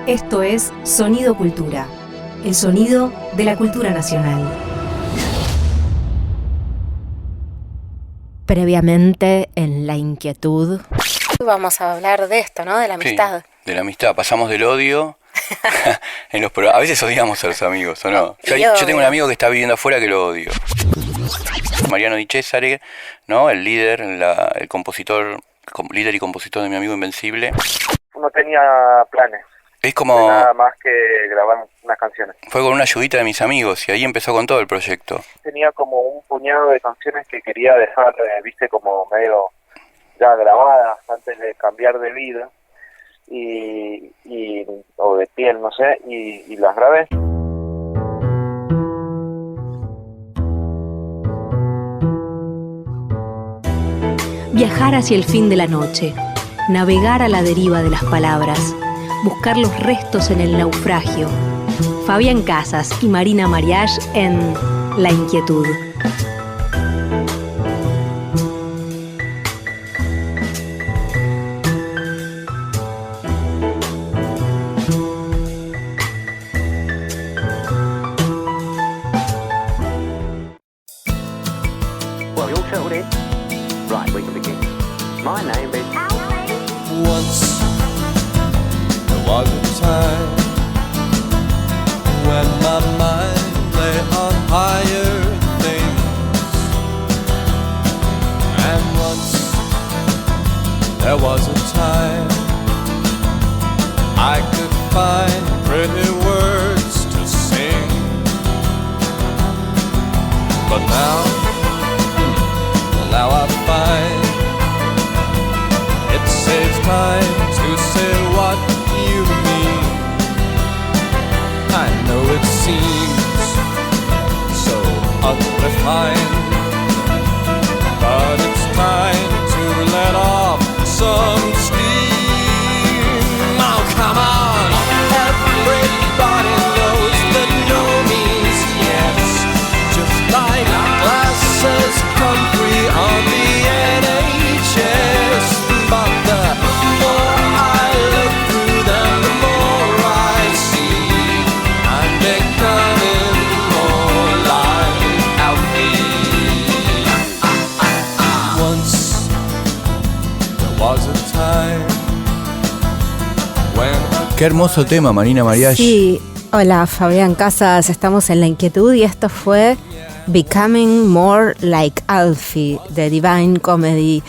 Esto es Sonido Cultura, el sonido de la cultura nacional. Previamente en La Inquietud. Vamos a hablar de esto, ¿no? De la amistad. Sí, de la amistad. Pasamos del odio. A veces odiamos a los amigos, ¿o no? Yo tengo un amigo que está viviendo afuera que lo odio. Mariano Di Cesare, ¿no? El líder, el compositor, líder y compositor de Mi Amigo Invencible. No tenía planes. Es como... nada más que grabar unas canciones. Fue con una ayudita de mis amigos y ahí empezó con todo el proyecto. Tenía como un puñado de canciones que quería dejar, viste, como medio ya grabadas antes de cambiar de vida o de piel, no sé, y las grabé. Viajar hacia el fin de la noche, navegar a la deriva de las palabras, buscar los restos en el naufragio. Fabián Casas y Marina Mariage en La Inquietud. Well, you all settled in? Right, we can begin. My name is... Once there was a time when my mind lay on higher things, and once there was a time I could find pretty words to sing, but now I find it saves time to say what you mean. I know it seems so unrefined, but it's time to let off some steam. Oh, come on! Everybody knows that no means yes, just like glasses come free on the NHS. But the more I look through them, the more I see I'm becoming more like Alfie. Once there was a time when... Qué hermoso tema, Marina Mariage. Sí, hola Fabián Casas, estamos en La Inquietud y esto fue Becoming More Like Alfie de Divine Comedy.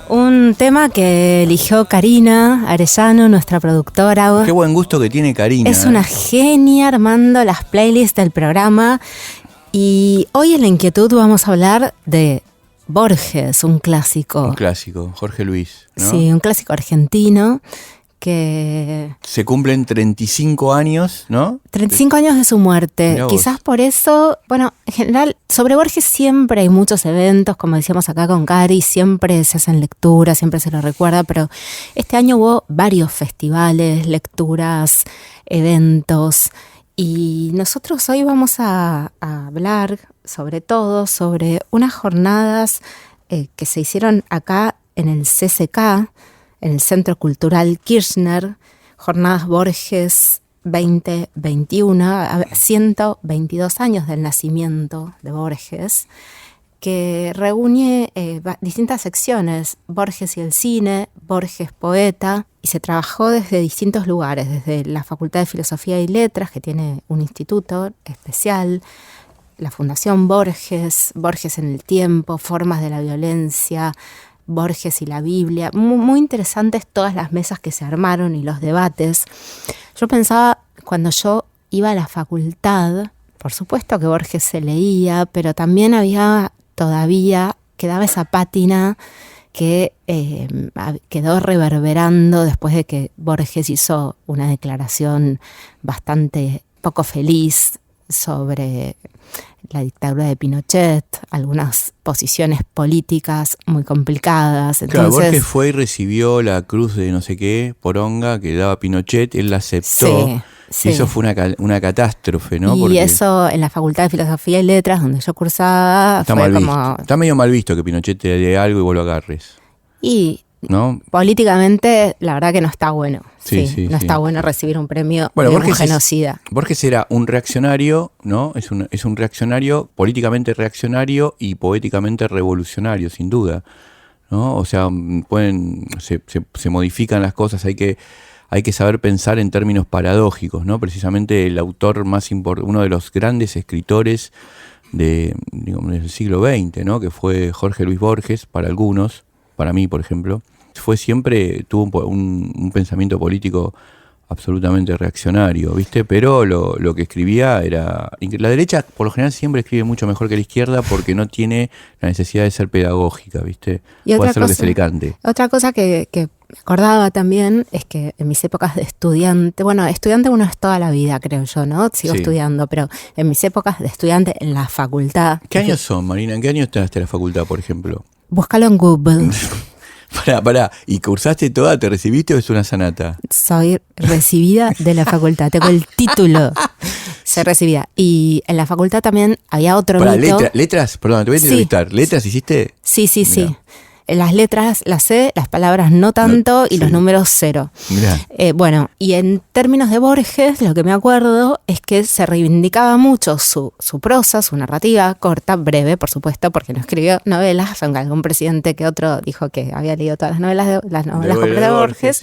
Un tema que eligió Karina Arellano, nuestra productora. Qué buen gusto que tiene Karina. Es una genia armando las playlists del programa. Y hoy en La Inquietud vamos a hablar de Borges, un clásico. Un clásico, Jorge Luis, ¿no? Sí, un clásico argentino que... Se cumplen 35 años, ¿no? 35 años de su muerte. Quizás por eso, bueno, en general, sobre Borges siempre hay muchos eventos, como decíamos acá con Cari, siempre se hacen lecturas, siempre se lo recuerda, pero este año hubo varios festivales, lecturas, eventos, y nosotros hoy vamos a hablar sobre todo sobre unas jornadas que se hicieron acá en el CCK, en el Centro Cultural Kirchner, Jornadas Borges 2021, 122 años del nacimiento de Borges, que reúne distintas secciones, Borges y el cine, Borges poeta, y se trabajó desde distintos lugares, desde la Facultad de Filosofía y Letras, que tiene un instituto especial, la Fundación Borges, Borges en el tiempo, formas de la violencia, Borges y la Biblia. Muy interesantes todas las mesas que se armaron y los debates. Yo pensaba, cuando yo iba a la facultad, por supuesto que Borges se leía, pero también quedaba esa pátina que quedó reverberando después de que Borges hizo una declaración bastante poco feliz sobre la dictadura de Pinochet, algunas posiciones políticas muy complicadas. Entonces, claro, Borges fue y recibió la cruz de no sé qué, poronga, que daba Pinochet, él la aceptó. Sí. Y eso fue una catástrofe, ¿no? Y eso en la Facultad de Filosofía y Letras, donde yo cursaba, está medio mal visto que Pinochet te dé algo y vos lo agarres. Y ¿no? Políticamente, la verdad que no está bueno. Sí, no está bueno recibir un premio bueno, de un genocida. Borges era un reaccionario, ¿no? Es un reaccionario, políticamente reaccionario y poéticamente revolucionario, sin duda, ¿no? O sea, se modifican las cosas, hay que saber pensar en términos paradójicos, ¿no? Precisamente el autor más importante, uno de los grandes escritores del siglo XX, ¿no? Que fue Jorge Luis Borges, para algunos, para mí, por ejemplo, tuvo un pensamiento político absolutamente reaccionario, ¿viste? Pero lo que escribía era... La derecha, por lo general, siempre escribe mucho mejor que la izquierda porque no tiene la necesidad de ser pedagógica, ¿viste? Puede hacer lo que se le cante. Otra cosa que me acordaba también es que en mis épocas de estudiante, bueno, estudiante uno es toda la vida, creo yo, ¿no? Sigo estudiando, pero en mis épocas de estudiante en la facultad... ¿Qué años son, Marina? ¿En qué años entraste a la facultad, por ejemplo? Búscalo en Google. Pará. ¿Y cursaste toda? ¿Te recibiste o es una sanata? Soy recibida de la facultad. Tengo el título. Soy recibida. Y en la facultad también había otro mito. ¿Letras? Perdón, te voy a entrevistar. ¿Letras hiciste? Sí. Mirá. Las letras las sé, las palabras no tanto y los números cero. Mirá. Bueno, y en términos de Borges, lo que me acuerdo es que se reivindicaba mucho su prosa, su narrativa, corta, breve, por supuesto, porque no escribió novelas, aunque algún presidente que otro dijo que había leído todas las novelas completas de Borges,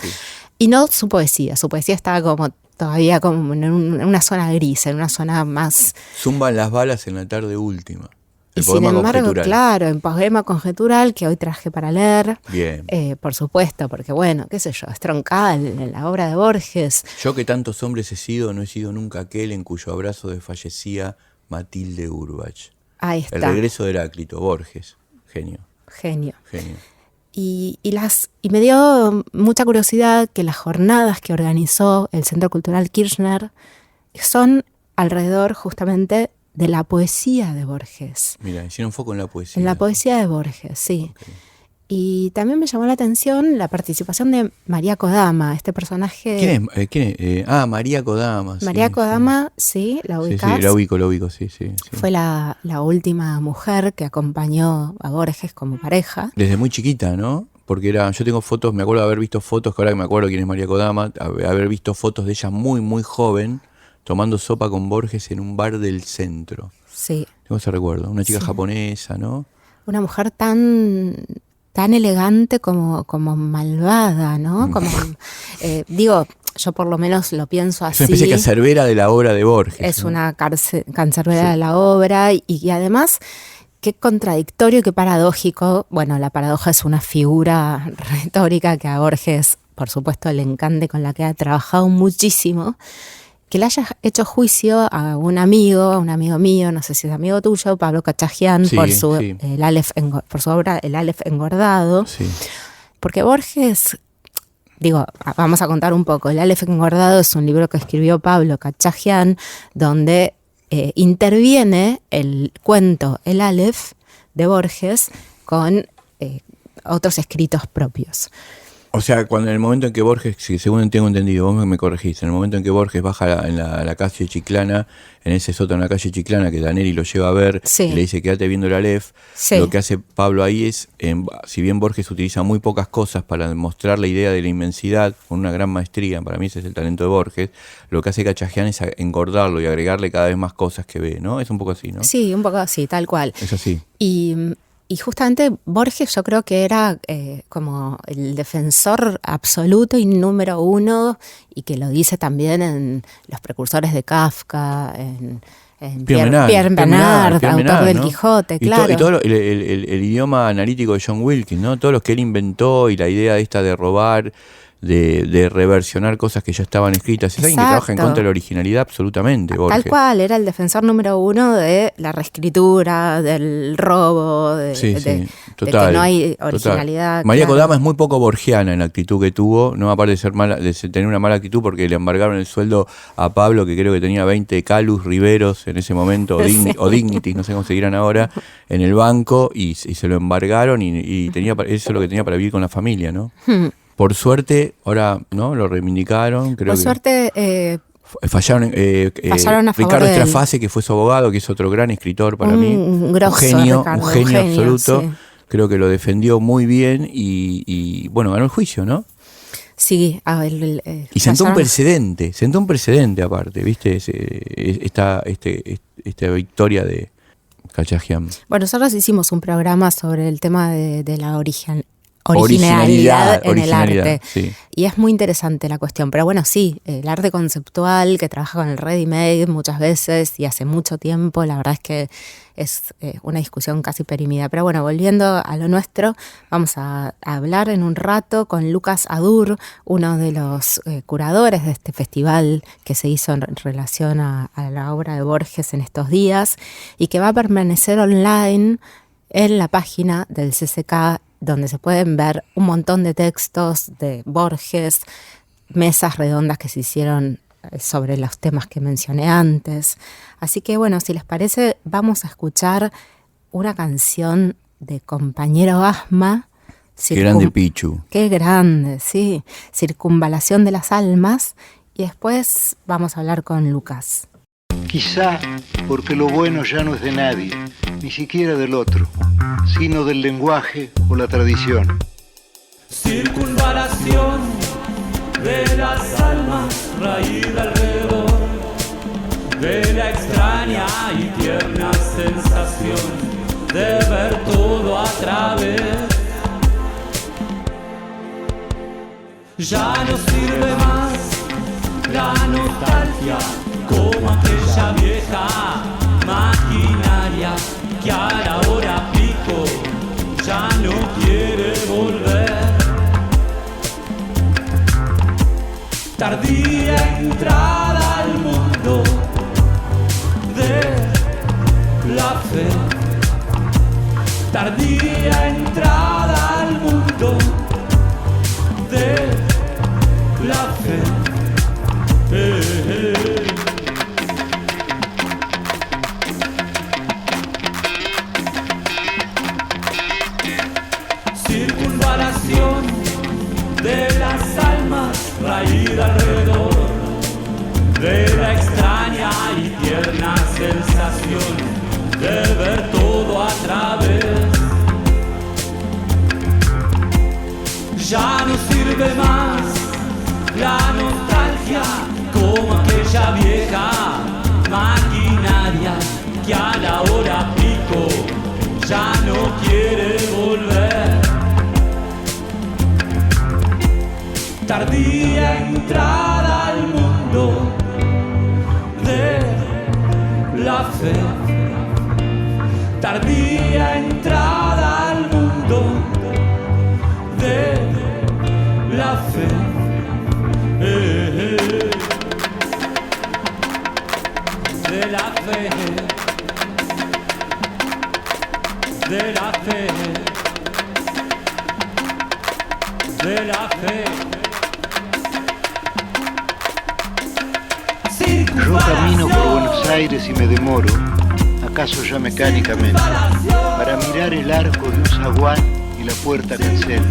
y no su poesía. Su poesía estaba como todavía como en una zona gris, en una zona más... Zumban las balas en la tarde última. Y sin embargo, claro, en Poema Conjetural, que hoy traje para leer, bien, por supuesto, porque bueno, qué sé yo, es troncal en la obra de Borges. Yo que tantos hombres he sido, no he sido nunca aquel en cuyo abrazo desfallecía Matilde Urbach. Ahí está. El regreso de Heráclito, Borges, genio. Y me dio mucha curiosidad que las jornadas que organizó el Centro Cultural Kirchner son alrededor justamente de la poesía de Borges. Mira, hicieron foco en la poesía. En la poesía de Borges, sí. Okay. Y también me llamó la atención la participación de María Kodama, este personaje... ¿Quién es? María Kodama. María Kodama, sí, ¿la ubicás? Sí, la ubico, sí. Fue la última mujer que acompañó a Borges como pareja. Desde muy chiquita, ¿no? Porque yo tengo fotos, me acuerdo de haber visto fotos, que ahora que me acuerdo quién es María Kodama, haber visto fotos de ella muy, muy joven, tomando sopa con Borges en un bar del centro. Sí. Tengo ese recuerdo. Una chica japonesa, ¿no? Una mujer tan elegante como malvada, ¿no? Como yo por lo menos lo pienso así. Es una especie de cancerbera de la obra de Borges. Es, ¿no? Una cancerbera de la obra y además qué contradictorio y qué paradójico. Bueno, la paradoja es una figura retórica que a Borges, por supuesto, le encanta, con la que ha trabajado muchísimo. Que le haya hecho juicio a un amigo mío, no sé si es amigo tuyo, Pablo Cachajian, por su obra El Aleph engordado. Sí. Porque Borges, vamos a contar un poco. El Aleph engordado es un libro que escribió Pablo Cachajian, donde interviene el cuento El Aleph de Borges con otros escritos propios. O sea, en el momento en que Borges, según tengo entendido, vos me corregís, en el momento en que Borges baja en la calle Chiclana, en ese sótano en la calle Chiclana, que Daneri lo lleva a ver, y le dice quédate viendo el Aleph, lo que hace Pablo ahí es, si bien Borges utiliza muy pocas cosas para mostrar la idea de la inmensidad, con una gran maestría, para mí ese es el talento de Borges, lo que hace Cachajian es engordarlo y agregarle cada vez más cosas que ve, ¿no? Es un poco así, ¿no? Sí, un poco así, tal cual. Es así. Y justamente Borges yo creo que era como el defensor absoluto y número uno, y que lo dice también en los precursores de Kafka, en Pierre Bernard, autor del Quijote, claro. Y todo el idioma analítico de John Wilkins, ¿no? Todo lo que él inventó y la idea esta de robar, de reversionar cosas que ya estaban escritas. Es alguien que trabaja en contra de la originalidad absolutamente, Borges. Tal cual, era el defensor número uno de la reescritura, del robo, de que no hay originalidad. Total. María Kodama es muy poco borgiana en la actitud que tuvo, no aparte de tener una mala actitud, porque le embargaron el sueldo a Pablo, que creo que tenía 20 calus riveros en ese momento, o dignities, no sé cómo se dirán ahora, en el banco, y se lo embargaron y tenía eso es lo que tenía para vivir con la familia, ¿no? Por suerte, ahora no lo reivindicaron. Creo Por suerte, fallaron a favor Ricardo de Estrafase, que fue su abogado, que es otro gran escritor para mí. Un grosso, un genio Ricardo, absoluto. Sí. creo que lo defendió muy bien y bueno, ganó el juicio, ¿no? Sí, y sentó un precedente aparte, ¿viste? Esta victoria de Khachaggian. Bueno, nosotros hicimos un programa sobre el tema de la originalidad en el arte. Sí. Y es muy interesante la cuestión. Pero bueno, sí, el arte conceptual que trabaja con el ready-made muchas veces y hace mucho tiempo, la verdad es que es una discusión casi perimida. Pero bueno, volviendo a lo nuestro, vamos a hablar en un rato con Lucas Adur, uno de los curadores de este festival que se hizo en relación a la obra de Borges en estos días y que va a permanecer online en la página del CCK, donde se pueden ver un montón de textos de Borges, mesas redondas que se hicieron sobre los temas que mencioné antes. Así que bueno, si les parece, vamos a escuchar una canción de Compañero Asma. Qué grande Pichu. Qué grande, sí. Circunvalación de las almas. Y después vamos a hablar con Lucas. Quizá porque lo bueno ya no es de nadie, ni siquiera del otro, sino del lenguaje o la tradición. Circunvalación de las almas raída alrededor de la extraña y tierna sensación de ver todo a través. Ya no sirve más la nostalgia como aquella vieja maquinaria que a la hora pico ya no quiere volver. Tardía entrada al mundo de la fe. Tardía entrada al mundo de la fe. Circunvalación de las almas raída alrededor de la extraña y tierna sensación de ver todo a través. Ya no sirve más la nostalgia como aquella vieja maquinaria que a la hora pico ya no quiere volver. Tardía entrada al mundo de la fe. Tardía entrada al mundo de la fe. De la fe. De la fe. De la fe. Yo camino por Buenos Aires y me demoro, acaso ya mecánicamente, para mirar el arco de un zaguán y la puerta cancel.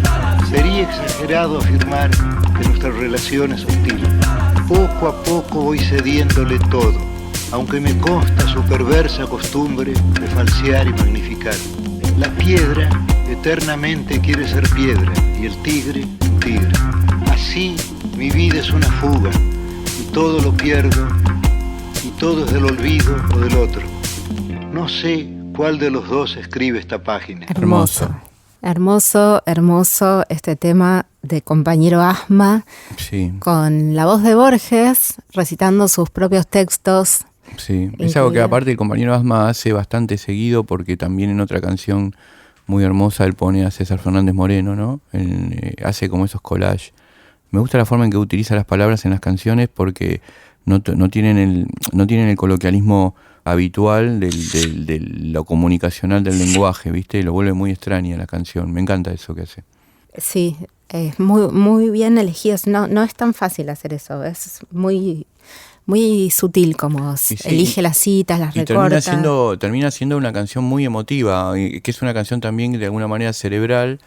Sería exagerado afirmar que nuestra relación es hostil. Poco a poco voy cediéndole todo, aunque me consta su perversa costumbre de falsear y magnificar. La piedra eternamente quiere ser piedra y el tigre un tigre. Así mi vida es una fuga y todo lo pierdo y todo es del olvido o del otro. No sé cuál de los dos escribe esta página. Hermoso. Hermoso, hermoso este tema de Compañero Asma, Sí. con la voz de Borges recitando sus propios textos. Sí, es algo que aparte el Compañero Asma hace bastante seguido porque también en otra canción muy hermosa él pone a César Fernández Moreno, ¿no? Hace como esos collages. Me gusta la forma en que utiliza las palabras en las canciones porque no tienen el coloquialismo habitual de lo comunicacional del lenguaje, ¿viste? Lo vuelve muy extraña la canción. Me encanta eso que hace. Sí, es muy, muy bien elegidos. No es tan fácil hacer eso, es muy, muy sutil como Sí. elige las citas, las Y recorta. termina siendo una canción muy emotiva, que es una canción también de alguna manera cerebral,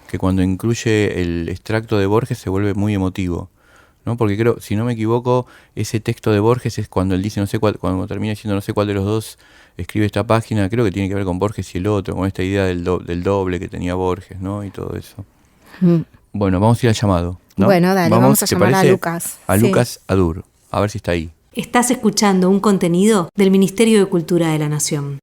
que cuando incluye el extracto de Borges se vuelve muy emotivo. ¿no? Porque creo, si no me equivoco, ese texto de Borges es cuando él dice, no sé cuál, cuando termina diciendo no sé cuál de los dos escribe esta página, creo que tiene que ver con Borges y el otro, con esta idea del doble que tenía Borges, ¿no? Y todo eso. Bueno, vamos a ir al llamado, ¿no? Bueno, dale, vamos a llamar a Lucas. A Lucas Adur, a ver si está ahí. Estás escuchando un contenido del Ministerio de Cultura de la Nación.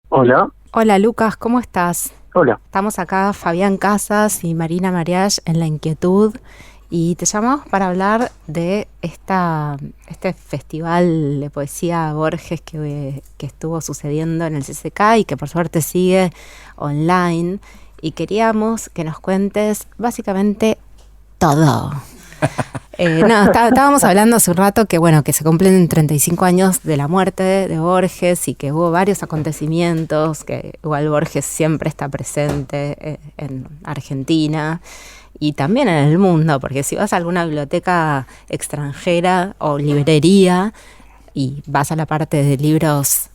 Hola. Hola Lucas, ¿cómo estás? Hola. Estamos acá, Fabián Casas y Marina Mariach en La Inquietud, y te llamamos para hablar de este festival de poesía Borges que estuvo sucediendo en el CCK y que por suerte sigue online, y queríamos que nos cuentes básicamente todo. Estábamos hablando hace un rato que se cumplen 35 años de la muerte de Borges y que hubo varios acontecimientos, que igual Borges siempre está presente en Argentina y también en el mundo, porque si vas a alguna biblioteca extranjera o librería y vas a la parte de libros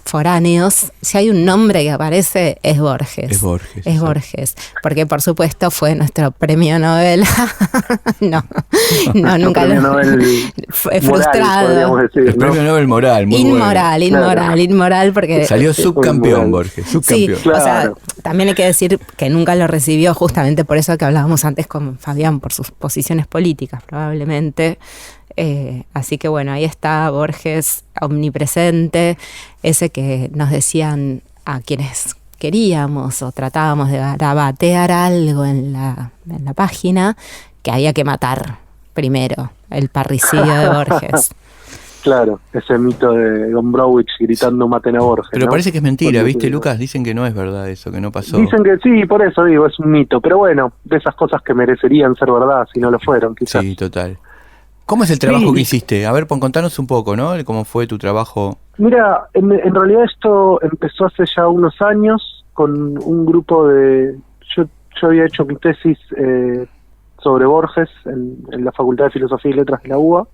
foráneos, si hay un nombre que aparece es Borges. Es Borges. Es Borges, porque por supuesto fue nuestro premio Nobel. no, nunca lo... Fue frustrado. El premio Nobel moral. Inmoral, porque... Salió subcampeón Borges, subcampeón. Sí, claro. O sea, también hay que decir que nunca lo recibió justamente por eso que hablábamos antes con Fabián, por sus posiciones políticas probablemente. Así que ahí está Borges omnipresente, ese que nos decían a quienes queríamos o tratábamos de garabatear algo en la página, que había que matar primero, el parricidio de Borges. Claro, ese mito de Gombrowicz gritando maten a Borges. Pero ¿no? parece que es mentira, ¿viste, Lucas? Dicen que no es verdad eso, que no pasó. Dicen que sí, por eso digo, es un mito. Pero de esas cosas que merecerían ser verdad si no lo fueron, quizás. Sí, total. ¿Cómo es el trabajo que hiciste? A ver, contanos un poco, ¿no? ¿Cómo fue tu trabajo? Mira, en realidad esto empezó hace ya unos años con un grupo de... Yo había hecho mi tesis sobre Borges en la Facultad de Filosofía y Letras de la UBA,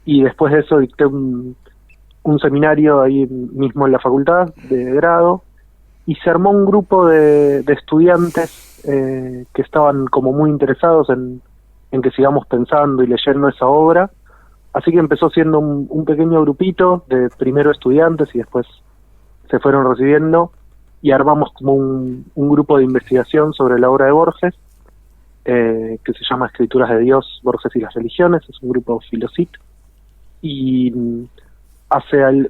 y después de eso dicté un seminario ahí mismo en la facultad de grado, y se armó un grupo de estudiantes que estaban como muy interesados en que sigamos pensando y leyendo esa obra, así que empezó siendo un pequeño grupito de primero estudiantes y después se fueron recibiendo y armamos como un grupo de investigación sobre la obra de Borges, que se llama Escrituras de Dios, Borges y las Religiones, es un grupo Filosit, y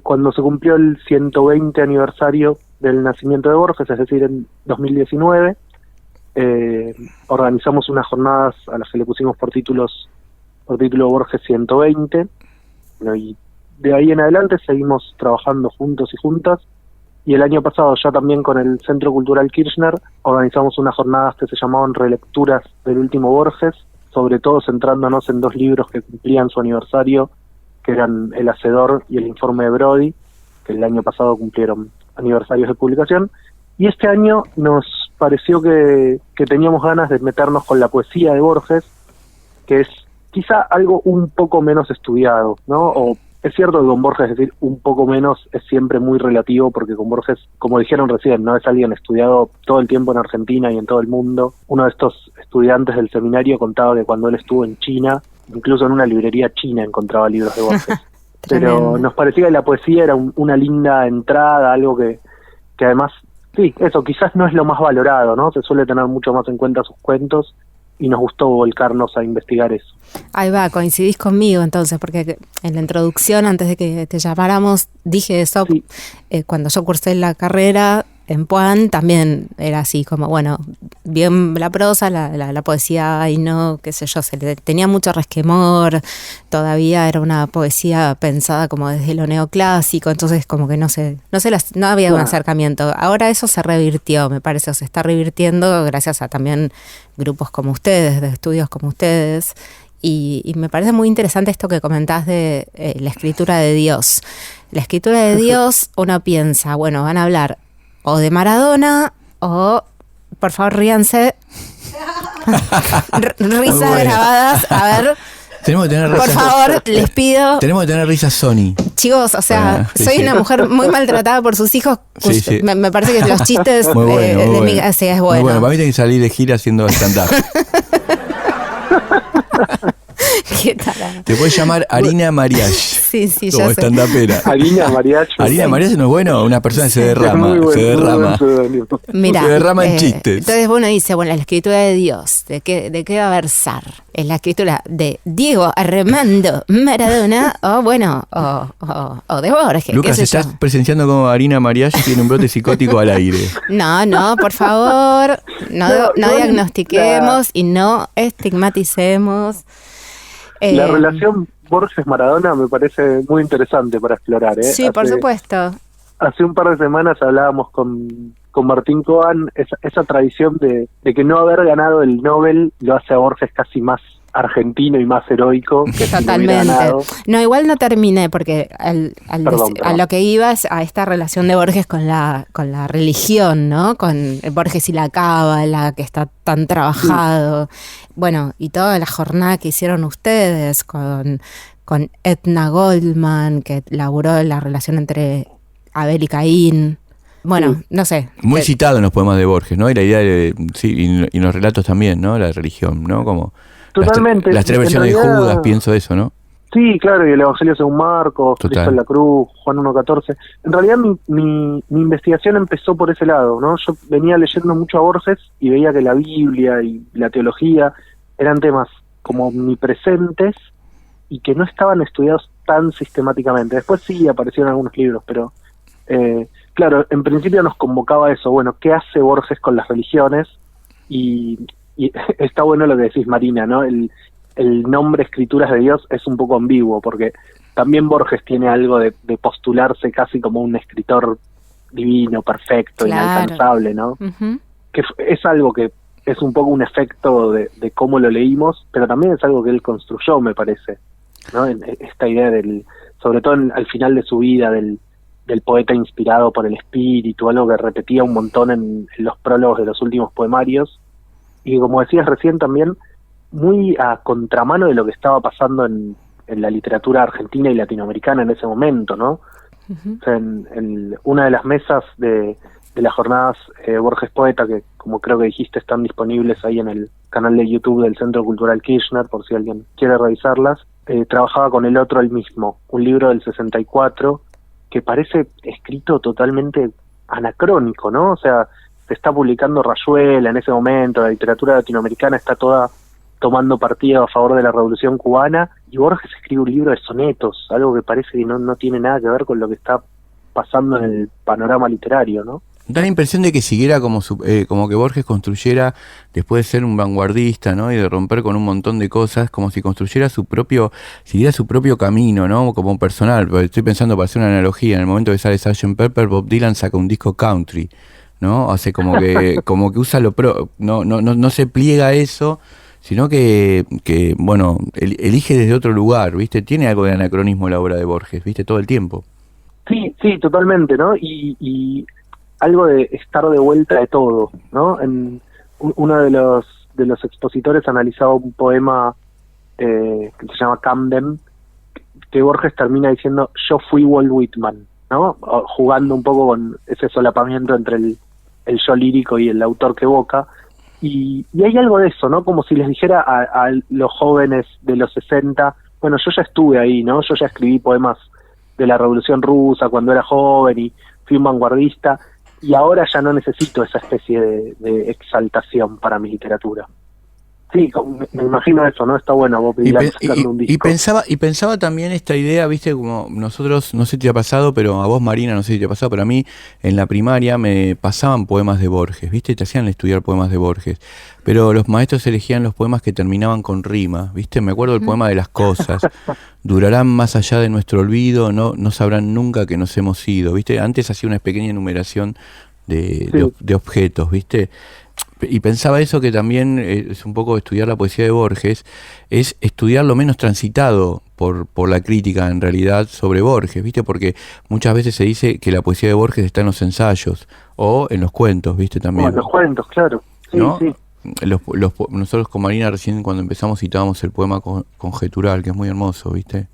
cuando se cumplió el 120 aniversario del nacimiento de Borges, es decir, en 2019, organizamos unas jornadas a las que le pusimos por título Borges 120, y de ahí en adelante seguimos trabajando juntos y juntas, y el año pasado ya también con el Centro Cultural Kirchner organizamos unas jornadas que se llamaban Relecturas del Último Borges, sobre todo centrándonos en dos libros que cumplían su aniversario, que eran El Hacedor y El Informe de Brody, que el año pasado cumplieron aniversarios de publicación, y este año nos pareció que teníamos ganas de meternos con la poesía de Borges, que es quizá algo un poco menos estudiado, ¿no? O es cierto que con Borges, es decir, un poco menos es siempre muy relativo, porque con Borges, como dijeron recién, no es alguien estudiado todo el tiempo en Argentina y en todo el mundo. Uno de estos estudiantes del seminario contaba que cuando él estuvo en China, incluso en una librería china encontraba libros de Borges. Pero nos parecía que la poesía era una linda entrada, algo que además... Sí, eso quizás no es lo más valorado, ¿no? Se suele tener mucho más en cuenta sus cuentos y nos gustó volcarnos a investigar eso. Ahí va, coincidís conmigo entonces, porque en la introducción, antes de que te llamáramos, dije eso, sí. Cuando yo cursé la carrera en Puan, también era así, como bien la prosa, la poesía, y no, qué sé yo, tenía mucho resquemor, todavía era una poesía pensada como desde lo neoclásico, entonces como que no había un acercamiento. Ahora eso se revirtió, me parece, o se está revirtiendo gracias a también grupos como ustedes, de estudios como ustedes, y me parece muy interesante esto que comentás de la escritura de Dios. La escritura de Dios, uno piensa, van a hablar o de Maradona o, por favor, ríanse, risas grabadas, a ver. Tenemos que tener risas. Por favor, les pido. Tenemos que tener risas Sony. Chicos, o sea, soy una mujer muy maltratada por sus hijos. Sí. Me parece que los chistes muy bueno, mi casa es bueno. Muy bueno, para mí tiene que salir de gira haciendo stand-up. Qué tarado. Te puedes llamar Harina Mariach. Sí, como ya sé. stand-upera. Harina Mariach. Harina Mariach no es bueno, una persona que se derrama. Se derrama. Mira, se derrama en chistes. Entonces uno dice, bueno, la escritura de Dios, ¿de qué va a versar? Es la escritura de Diego Armando Maradona o bueno, o de Borges. Lucas, estás presenciando como Harina Mariach tiene un brote psicótico al aire. No, por favor, no diagnostiquemos y no estigmaticemos. La relación Borges-Maradona me parece muy interesante para explorar. Sí, por supuesto. Hace un par de semanas hablábamos con Martín Coan, esa tradición de que no haber ganado el Nobel lo hace a Borges casi más argentino y más heroico que totalmente. Si no, hubiera ganado. No, igual no terminé porque perdón. A lo que ibas a esta relación de Borges con la religión, ¿no? Con Borges y la cábala, que está tan trabajado. Bueno, y toda la jornada que hicieron ustedes con Edna Goldman, que laburó la relación entre Abel y Caín. Bueno, no sé. Muy citado en los poemas de Borges, ¿no? Y la idea de, sí, y en los relatos también, ¿no? La religión, ¿no? Como totalmente. Las tres versiones de Judas, pienso eso, ¿no? Sí, claro, y el Evangelio según Marcos, Total. Cristo en la cruz, Juan 1.14. En realidad mi investigación empezó por ese lado, ¿no? Yo venía leyendo mucho a Borges y veía que la Biblia y la teología eran temas como omnipresentes y que no estaban estudiados tan sistemáticamente. Después sí aparecieron algunos libros, pero claro, en principio nos convocaba eso, bueno, ¿qué hace Borges con las religiones? Y está bueno lo que decís, Marina, ¿no? El nombre Escrituras de Dios es un poco ambiguo, porque también Borges tiene algo de postularse casi como un escritor divino, perfecto, claro, inalcanzable, ¿no? Uh-huh. Que es algo que es un poco un efecto de cómo lo leímos, pero también es algo que él construyó, me parece, ¿no? Esta idea sobre todo al final de su vida, del poeta inspirado por el espíritu, algo que repetía un montón en los prólogos de los últimos poemarios, y como decías recién también, muy a contramano de lo que estaba pasando en la literatura argentina y latinoamericana en ese momento, ¿no? Uh-huh. O sea, en una de las mesas de las jornadas Borges Poeta, que como creo que dijiste están disponibles ahí en el canal de YouTube del Centro Cultural Kirchner, por si alguien quiere revisarlas, trabajaba con El otro el mismo, un libro del 64 que parece escrito totalmente anacrónico, ¿no? O sea, se está publicando Rayuela en ese momento, la literatura latinoamericana está toda tomando partido a favor de la Revolución Cubana, y Borges escribe un libro de sonetos, algo que parece que no tiene nada que ver con lo que está pasando en el panorama literario, ¿no? Da la impresión de que siguiera como que Borges construyera, después de ser un vanguardista, ¿no? Y de romper con un montón de cosas, como si construyera siguiera su propio camino, ¿no? Como un personal. Estoy pensando, para hacer una analogía, en el momento que sale Sgt. Pepper, Bob Dylan saca un disco country, ¿no? Hace como que usa no se pliega a eso, sino que bueno, elige desde otro lugar, ¿viste? Tiene algo de anacronismo la obra de Borges, ¿viste? Todo el tiempo. Sí, totalmente, ¿no? Y algo de estar de vuelta de todo, ¿no? Uno de los expositores analizaba un poema que se llama Camden, que Borges termina diciendo, yo fui Walt Whitman, ¿no? Jugando un poco con ese solapamiento entre el yo lírico y el autor que evoca. Y hay algo de eso, ¿no? Como si les dijera a los jóvenes de los 60, bueno, yo ya estuve ahí, ¿no? Yo ya escribí poemas de la Revolución Rusa cuando era joven y fui un vanguardista, y ahora ya no necesito esa especie de exaltación para mi literatura. Sí, me imagino eso, ¿no? Está bueno Bob Dylan sacando un disco. Y pensaba también esta idea, viste, como nosotros, no sé si te ha pasado, pero a vos, Marina, no sé si te ha pasado, pero a mí en la primaria me pasaban poemas de Borges, viste, te hacían estudiar poemas de Borges, pero los maestros elegían los poemas que terminaban con rima, viste, me acuerdo del poema de las cosas, durarán más allá de nuestro olvido, no sabrán nunca que nos hemos ido, viste, antes hacía una pequeña enumeración de objetos, viste. Y pensaba eso, que también es un poco estudiar la poesía de Borges, es estudiar lo menos transitado por la crítica en realidad sobre Borges, ¿viste? Porque muchas veces se dice que la poesía de Borges está en los ensayos o en los cuentos, ¿viste? También. En los cuentos, claro. Sí, ¿no? Sí. Nosotros con Marina recién cuando empezamos citábamos el poema conjetural, que es muy hermoso, ¿viste?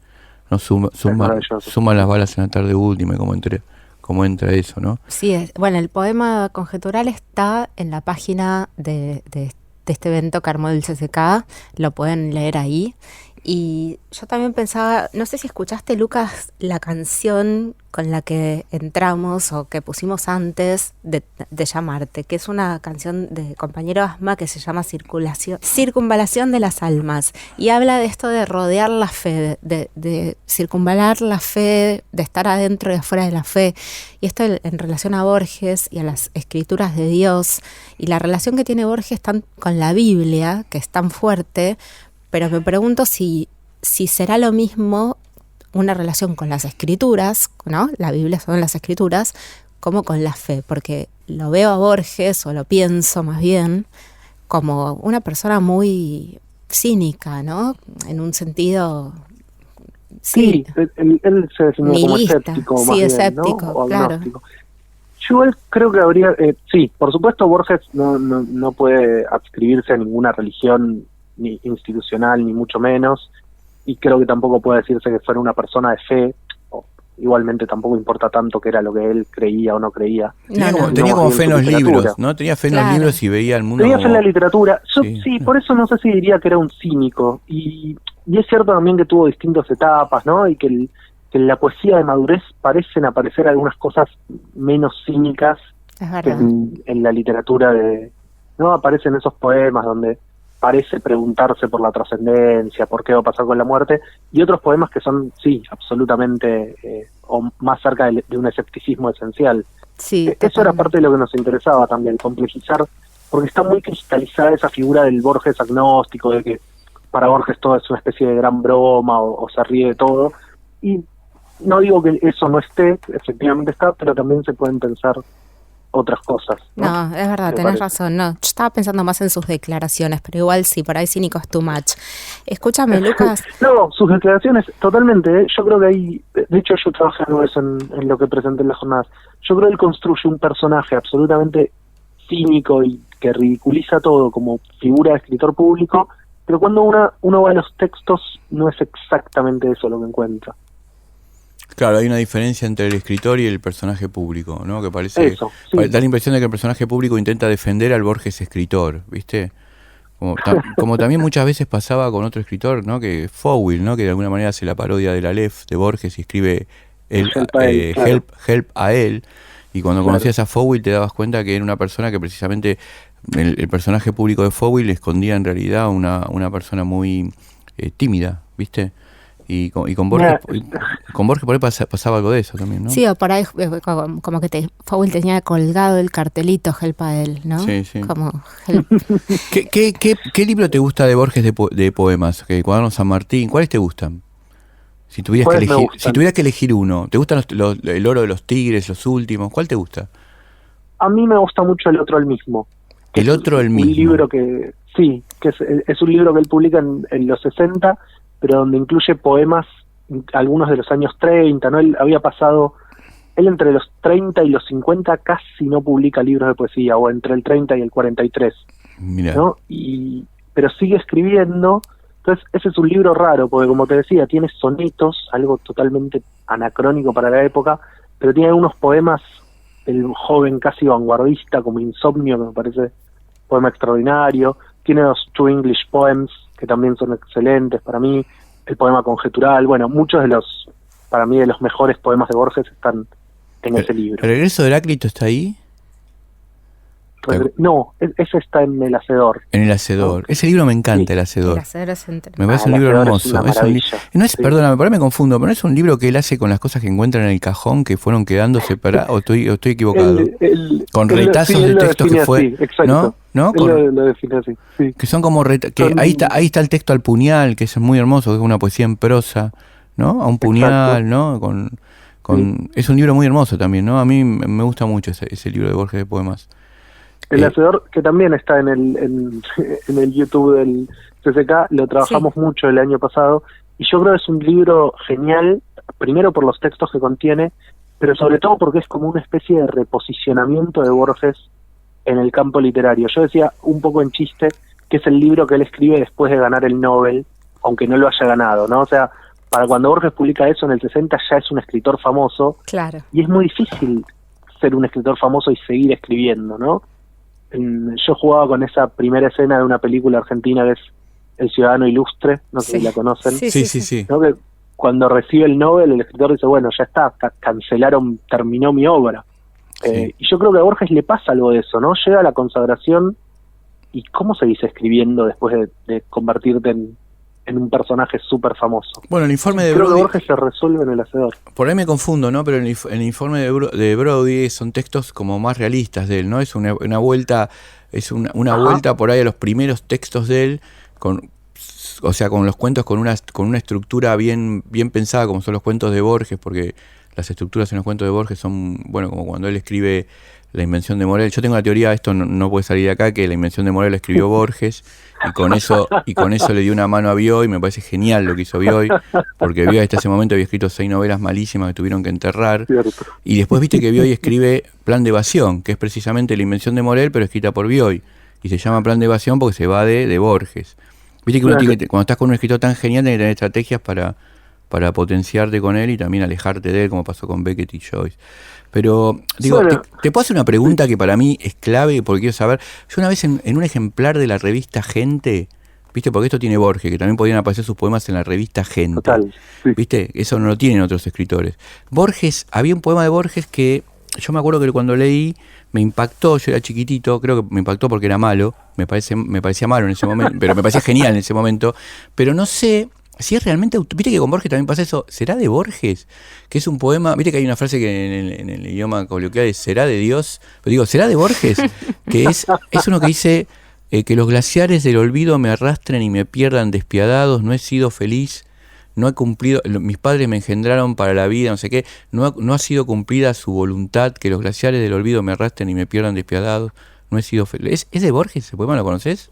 No suma las balas en la tarde última, cómo entra eso, ¿no? Sí, bueno, el poema conjetural está en la página de este evento que armó el CCK, lo pueden leer ahí, Y yo también pensaba, no sé si escuchaste, Lucas, la canción con la que entramos o que pusimos antes de llamarte, que es una canción de Compañero Asma que se llama Circunvalación de las Almas, y habla de esto de rodear la fe, de circunvalar la fe, de estar adentro y afuera de la fe, y esto en relación a Borges y a las escrituras de Dios, y la relación que tiene Borges con la Biblia, que es tan fuerte, pero me pregunto si será lo mismo una relación con las escrituras, ¿no? La Biblia son las escrituras, como con la fe, porque lo veo a Borges, o lo pienso más bien, como una persona muy cínica, ¿no? En un sentido... Sí, él se definió como escéptico, sí, más bien, escéptico, ¿no? O claro. agnóstico. Yo creo que habría... sí, por supuesto Borges no puede adscribirse a ninguna religión ni institucional, ni mucho menos, y creo que tampoco puede decirse que fuera una persona de fe. Igualmente tampoco importa tanto qué era lo que él creía o no creía. Tenía como fe en los libros, ¿no? Tenía fe en los libros y veía el mundo. Tenía fe en la literatura. Yo sí, por eso no sé si diría que era un cínico. Y es cierto también que tuvo distintas etapas, ¿no? Y que en la poesía de madurez parecen aparecer algunas cosas menos cínicas que en la literatura ¿no? Aparecen esos poemas donde parece preguntarse por la trascendencia, por qué va a pasar con la muerte, y otros poemas que son, sí, absolutamente, o más cerca de un escepticismo esencial. Sí, eso era parte de lo que nos interesaba también, complejizar, porque está muy cristalizada esa figura del Borges agnóstico, de que para Borges todo es una especie de gran broma, o se ríe de todo, y no digo que eso no esté, efectivamente está, pero también se pueden pensar otras cosas. No, es verdad, tenés razón. No, yo estaba pensando más en sus declaraciones, pero igual sí, por ahí cínico es too much. Escúchame, Lucas. No, sus declaraciones, totalmente. Yo creo que ahí, de hecho yo trabajé algo eso en lo que presenté en las jornadas. Yo creo que él construye un personaje absolutamente cínico y que ridiculiza todo como figura de escritor público, pero cuando uno va a los textos no es exactamente eso lo que encuentra. Claro, hay una diferencia entre el escritor y el personaje público, ¿no? Que parece... Eso, sí. Da la impresión de que el personaje público intenta defender al Borges escritor, ¿viste? Como también muchas veces pasaba con otro escritor, ¿no? Que Fowell, ¿no? Que de alguna manera hace la parodia del Aleph de Borges y escribe help a él. Y cuando conocías a Fowell te dabas cuenta que era una persona que precisamente... El personaje público de Fowell escondía en realidad una persona muy tímida, ¿viste? Y con Borges, por ahí pasaba algo de eso también, ¿no? Sí, o por ahí como que Fowell tenía colgado el cartelito Help a él, ¿no? Sí. Como help. ¿Qué libro te gusta de Borges de poemas? Que Cuaderno San Martín, ¿cuáles te gustan? Si tuvieras que elegir uno, ¿te gustan El oro de los tigres, los últimos? ¿Cuál te gusta? A mí me gusta mucho El otro el mismo. El otro el mismo. Un libro que es un libro que él publica en los 60, pero donde incluye poemas, algunos de los años 30, ¿no? Él entre los 30 y los 50 casi no publica libros de poesía, o entre el 30 y el 43, Mirá. ¿no? Pero sigue escribiendo. Entonces ese es un libro raro, porque como te decía, tiene sonetos, algo totalmente anacrónico para la época, pero tiene algunos poemas del joven casi vanguardista, como Insomnio, que me parece poema extraordinario. Tiene los Two English Poems, que también son excelentes para mí, el poema conjetural, bueno, muchos para mí de los mejores poemas de Borges están en ese libro. ¿El regreso de Heráclito está ahí? No, ese está en El Hacedor. En El Hacedor. Ese libro me encanta, El Hacedor. El Hacedor es me parece un libro hermoso. Perdóname, por ahí me confundo, pero no es un libro que él hace con las cosas que encuentra en el cajón que fueron quedando separadas, o estoy equivocado. Con retazos de textos que fue, así, exacto. ¿no? Lo define así. Sí. Que son como ahí está el texto al puñal, que es muy hermoso, que es una poesía en prosa, ¿no? A un puñal, ¿no? Es un libro muy hermoso también, ¿no? A mí me gusta mucho ese libro de Borges de poemas. El Hacedor, que también está en el YouTube del CCK, lo trabajamos mucho el año pasado, y yo creo que es un libro genial, primero por los textos que contiene, pero sobre todo porque es como una especie de reposicionamiento de Borges en el campo literario. Yo decía un poco en chiste que es el libro que él escribe después de ganar el Nobel, aunque no lo haya ganado, ¿no? O sea, para cuando Borges publica eso en el 60 ya es un escritor famoso, claro, y es muy difícil ser un escritor famoso y seguir escribiendo, ¿no? Yo jugaba con esa primera escena de una película argentina que es El Ciudadano Ilustre, no sé si la conocen. Sí. ¿No? Que cuando recibe el Nobel, el escritor dice, bueno, ya está, terminó mi obra. Sí. Y yo creo que a Borges le pasa algo de eso, ¿no? Llega a la consagración y ¿cómo seguís escribiendo después de convertirte en un personaje súper famoso? Bueno, el informe de Creo Brody, que Borges se resuelve en El Hacedor. por ahí me confundo, ¿no? Pero el informe de Brody son textos como más realistas de él, ¿no? Es una vuelta, una vuelta por ahí a los primeros textos de él, con los cuentos con una estructura bien pensada, como son los cuentos de Borges, porque las estructuras en los cuentos de Borges son, bueno, como cuando él escribe La Invención de Morel. Yo tengo la teoría, esto no puede salir de acá, que La Invención de Morel la escribió Borges, y con eso le dio una mano a Bioy. Me parece genial lo que hizo Bioy, porque Bioy hasta ese momento había escrito 6 novelas malísimas que tuvieron que enterrar. Cierto. Y después viste que Bioy escribe Plan de Evasión, que es precisamente La Invención de Morel, pero escrita por Bioy. Y se llama Plan de Evasión porque se evade de Borges. Viste que uno tiene que, cuando estás con un escritor tan genial, tiene que tener estrategias para potenciarte con él y también alejarte de él, como pasó con Beckett y Joyce. Pero, digo, bueno, te puedo hacer una pregunta que para mí es clave, porque quiero saber. Yo una vez en un ejemplar de la revista Gente, ¿viste? Porque esto tiene Borges, que también podían aparecer sus poemas en la revista Gente. Total, sí. ¿Viste? Eso no lo tienen otros escritores. Borges, había un poema de Borges que yo me acuerdo que cuando leí me impactó. Yo era chiquitito, creo que me impactó porque era malo, me parecía malo en ese momento, pero me parecía genial en ese momento. Pero no sé si es realmente, viste que con Borges también pasa eso, ¿será de Borges? Que es un poema, viste que hay una frase que en el idioma coloquial es ¿será de Dios? Pero digo, ¿será de Borges? Que es uno que dice que los glaciares del olvido me arrastren y me pierdan despiadados, no he sido feliz, no he cumplido, mis padres me engendraron para la vida, no sé qué, no ha sido cumplida su voluntad, que los glaciares del olvido me arrastren y me pierdan despiadados, no he sido feliz. ¿Es de Borges ese poema? ¿Lo conoces?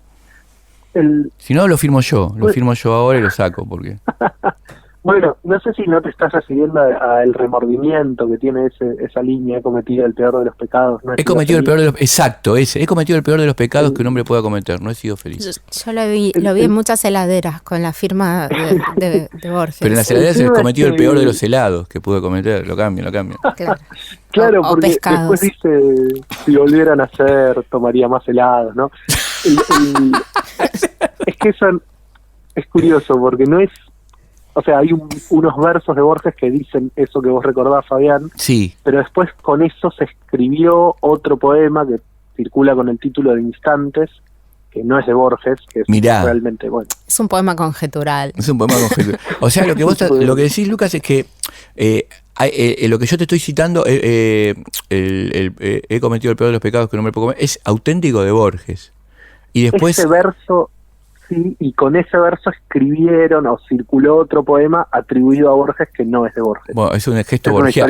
Si no, lo firmo yo ahora y lo saco, porque... Bueno, no sé si no te estás refiriendo al remordimiento que tiene esa línea, he cometido el peor de los pecados. No he cometido el peor de los... Exacto, he cometido el peor de los pecados que un hombre pueda cometer, no he sido feliz. Yo lo vi en muchas heladeras con la firma de Borges. Pero en las heladeras he cometido el peor de los helados que pude cometer, lo cambio. Claro, porque después dice, si volvieran a hacer, tomaría más helados, ¿no? Es que eso es curioso, porque no es... O sea, hay unos versos de Borges que dicen eso que vos recordás, Fabián. Sí. Pero después con eso se escribió otro poema que circula con el título de Instantes, que no es de Borges, que es realmente bueno. Es un poema conjetural. O sea, lo que decís, Lucas, es que lo que yo te estoy citando, he cometido el peor de los pecados que un hombre puede cometer, es auténtico de Borges. Y después... Ese verso... Sí, y con ese verso escribieron o circuló otro poema atribuido a Borges que no es de Borges. Bueno, es un gesto borgiano,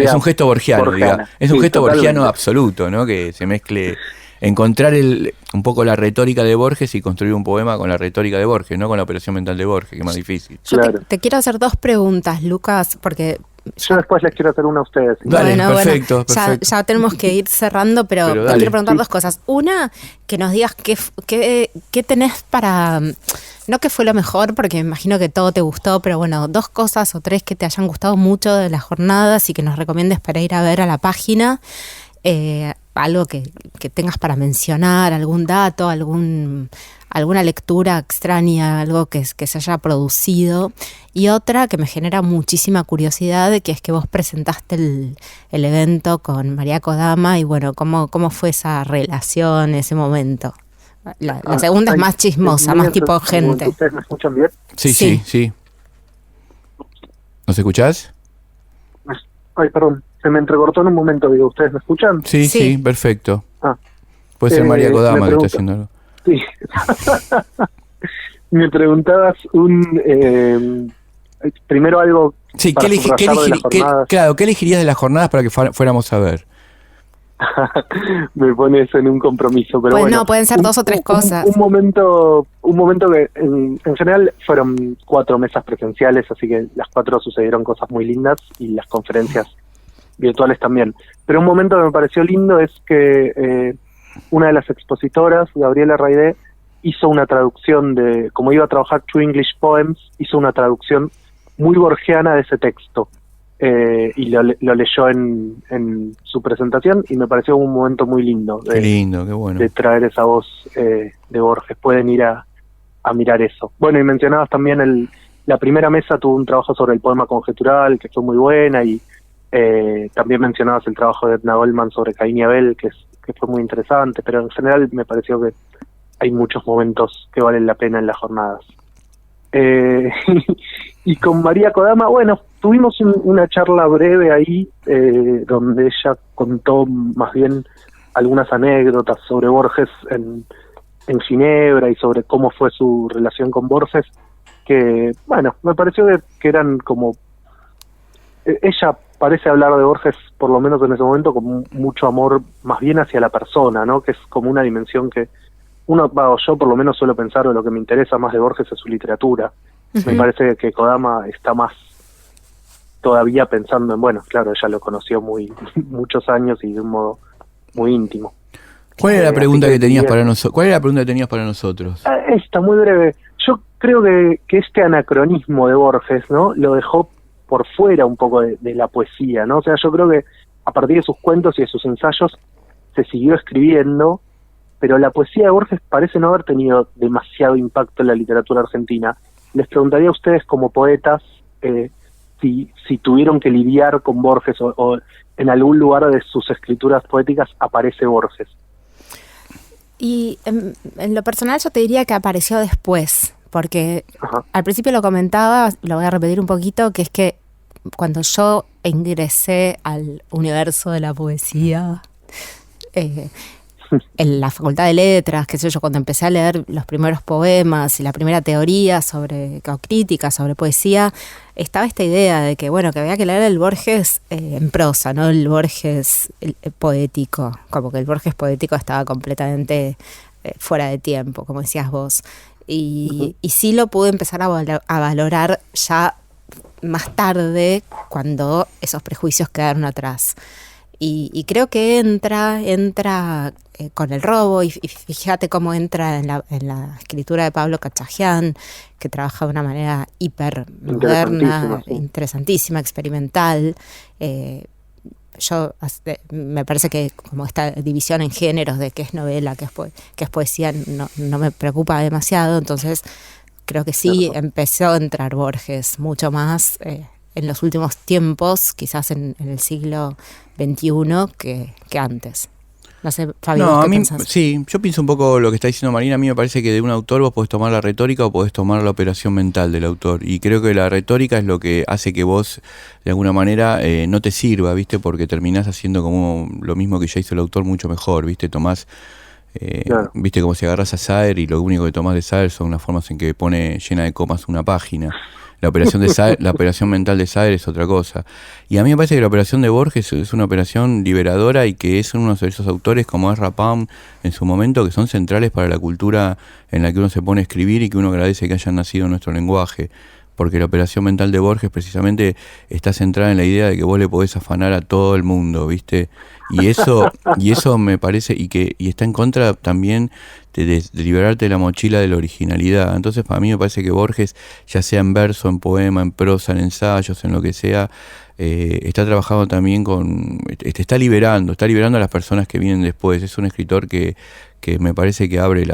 digamos. Es un gesto borgiano absoluto, ¿no? Que se mezcle, encontrar un poco la retórica de Borges y construir un poema con la retórica de Borges, no con la operación mental de Borges, que es más difícil. Yo te quiero hacer 2 preguntas, Lucas, porque... Yo después les quiero hacer una a ustedes. Dale, perfecto. Ya tenemos que ir cerrando, pero te quiero preguntar 2 cosas. Una, que nos digas qué tenés para... No que fue lo mejor, porque me imagino que todo te gustó, pero bueno, 2 cosas o 3 que te hayan gustado mucho de las jornadas y que nos recomiendes para ir a ver a la página. Algo que tengas para mencionar, algún dato, alguna lectura extraña, algo que se haya producido. Y otra que me genera muchísima curiosidad, que es que vos presentaste el evento con María Kodama y bueno, ¿cómo fue esa relación, ese momento? La segunda es más chismosa, más tipo gente. ¿Ustedes me escuchan bien? Sí. ¿Nos escuchás? Ay, perdón, se me entrecortó en un momento, digo, ¿ustedes me escuchan? Sí, perfecto. Puede ser María Kodama que está haciendo algo. Sí. Me preguntabas primero algo. Sí, ¿qué elegirías de las jornadas para que fuéramos a ver? Me pones en un compromiso, pero bueno. No, pueden ser 2 o 3 cosas. Un momento que en general fueron 4 mesas presenciales, así que las 4 sucedieron cosas muy lindas y las conferencias virtuales también. Pero un momento que me pareció lindo es que una de las expositoras, Gabriela Raidé, hizo una traducción como iba a trabajar True English Poems, hizo una traducción muy borgiana de ese texto. Y lo leyó en su presentación y me pareció un momento muy lindo. Qué lindo, qué bueno. De traer esa voz de Borges. Pueden ir a a mirar eso. Bueno, y mencionabas también la primera mesa tuvo un trabajo sobre el poema conjetural, que fue muy buena, y también mencionabas el trabajo de Edna Goldman sobre Caín y Abel, que fue muy interesante, pero en general me pareció que hay muchos momentos que valen la pena en las jornadas. Y con María Kodama, bueno, tuvimos una charla breve ahí, donde ella contó más bien algunas anécdotas sobre Borges en Ginebra y sobre cómo fue su relación con Borges, que, bueno, me pareció que eran como... Ella parece hablar de Borges, por lo menos en ese momento, con mucho amor más bien hacia la persona, ¿no? Que es como una dimensión que yo por lo menos suelo pensar, o lo que me interesa más de Borges es su literatura. Uh-huh. Me parece que Kodama está más todavía pensando en, bueno, claro, ella lo conoció muchos años y de un modo muy íntimo. ¿Cuál era la pregunta que tenías para nosotros? ¿Cuál era la pregunta que tenías para nosotros? Esta, muy breve. Yo creo que este anacronismo de Borges, ¿no?, lo dejó por fuera un poco de la poesía, ¿no? O sea, yo creo que a partir de sus cuentos y de sus ensayos se siguió escribiendo, pero la poesía de Borges parece no haber tenido demasiado impacto en la literatura argentina. Les preguntaría a ustedes, como poetas, si tuvieron que lidiar con Borges o en algún lugar de sus escrituras poéticas aparece Borges. Y en lo personal yo te diría que apareció después, porque Ajá. Al principio lo comentaba, lo voy a repetir un poquito, que es que cuando yo ingresé al universo de la poesía, en la Facultad de Letras, qué sé yo, cuando empecé a leer los primeros poemas y la primera teoría o crítica sobre poesía, estaba esta idea de que, bueno, que había que leer el Borges en prosa, no el Borges poético, como que el Borges poético estaba completamente fuera de tiempo, como decías vos. Y sí lo pude empezar a valorar ya más tarde, cuando esos prejuicios quedaron atrás. Y creo que entra con el robo, y fíjate cómo entra en la escritura de Pablo Cachajian, que trabaja de una manera hiper moderna, interesantísima, experimental. Me parece que como esta división en géneros de qué es novela, qué es poesía, no me preocupa demasiado, entonces creo que sí empezó a entrar Borges mucho más en los últimos tiempos, quizás en el siglo XXI que antes. No sé, Fabio, ¿qué pensás? Sí, yo pienso un poco lo que está diciendo Marina. A mí me parece que de un autor vos podés tomar la retórica o podés tomar la operación mental del autor. Y creo que la retórica es lo que hace que vos, de alguna manera, no te sirva, ¿viste? Porque terminás haciendo como lo mismo que ya hizo el autor mucho mejor, ¿viste? Tomás, claro. ¿Viste? Como si agarrás a Saer y lo único que tomás de Saer son las formas en que pone llena de comas una página. La operación mental de Saer es otra cosa. Y a mí me parece que la operación de Borges es una operación liberadora y que es uno de esos autores como Ezra Pound en su momento, que son centrales para la cultura en la que uno se pone a escribir y que uno agradece que hayan nacido en nuestro lenguaje. Porque la operación mental de Borges precisamente está centrada en la idea de que vos le podés afanar a todo el mundo, ¿viste? Y eso me parece, y está en contra también de liberarte de la mochila de la originalidad. Entonces para mí me parece que Borges, ya sea en verso, en poema, en prosa, en ensayos, en lo que sea, está trabajando también está liberando a las personas que vienen después. Es un escritor que me parece que abre